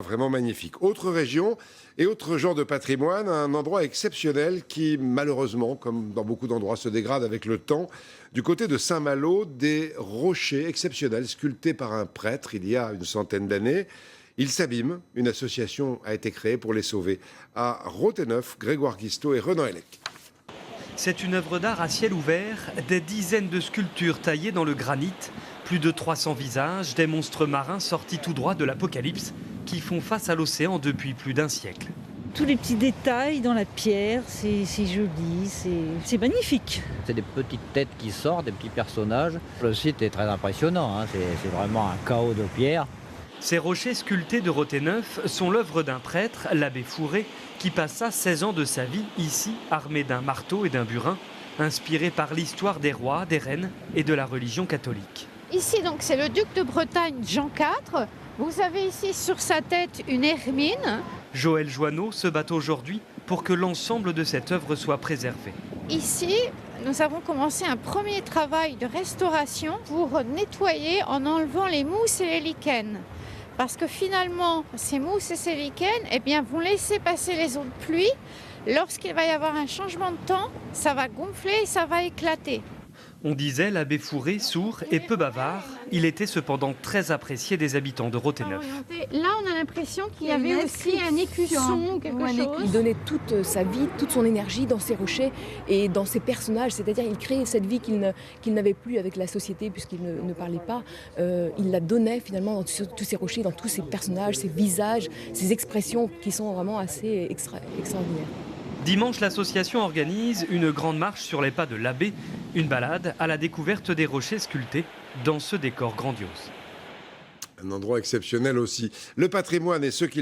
vraiment magnifique. Autre région et autre genre de patrimoine, un endroit exceptionnel qui, malheureusement, comme dans beaucoup d'endroits, se dégrade avec le temps. Du côté de Saint-Malo, des rochers exceptionnels sculptés par un prêtre il y a une centaine d'années. Ils s'abîment. Une association a été créée pour les sauver. À Rothéneuf, Grégoire Guisteau et Renan Hellec. C'est une œuvre d'art à ciel ouvert, des dizaines de sculptures taillées dans le granit, plus de 300 visages, des monstres marins sortis tout droit de l'Apocalypse qui font face à l'océan depuis plus d'un siècle. Tous les petits détails dans la pierre, c'est joli, c'est magnifique. C'est des petites têtes qui sortent, des petits personnages. Le site est très impressionnant, c'est vraiment un chaos de pierre. Ces rochers sculptés de Rothéneuf sont l'œuvre d'un prêtre, l'abbé Fourré, qui passa 16 ans de sa vie ici, armé d'un marteau et d'un burin, inspiré par l'histoire des rois, des reines et de la religion catholique. Ici, donc, c'est le duc de Bretagne, Jean IV. Vous avez ici sur sa tête une hermine. Joël Joanneau se bat aujourd'hui pour que l'ensemble de cette œuvre soit préservé. Ici, nous avons commencé un premier travail de restauration pour nettoyer en enlevant les mousses et les lichens. Parce que finalement, ces mousses et ces lichens vont laisser passer les eaux de pluie. Lorsqu'il va y avoir un changement de temps, ça va gonfler et ça va éclater. On disait l'abbé Fourré sourd et peu bavard. Il était cependant très apprécié des habitants de Rothéneuf. Là, on a l'impression qu'il y avait aussi un écusson ou quelque chose. Il donnait toute sa vie, toute son énergie dans ses rochers et dans ses personnages. C'est-à-dire qu'il créait cette vie qu'il n'avait plus avec la société puisqu'il ne parlait pas. Il la donnait finalement dans tous ses rochers, dans tous ses personnages, ses visages, ses expressions qui sont vraiment assez extraordinaires. Dimanche, l'association organise une grande marche sur les pas de l'abbé, une balade à la découverte des rochers sculptés dans ce décor grandiose. Un endroit exceptionnel aussi. Le patrimoine et ceux qui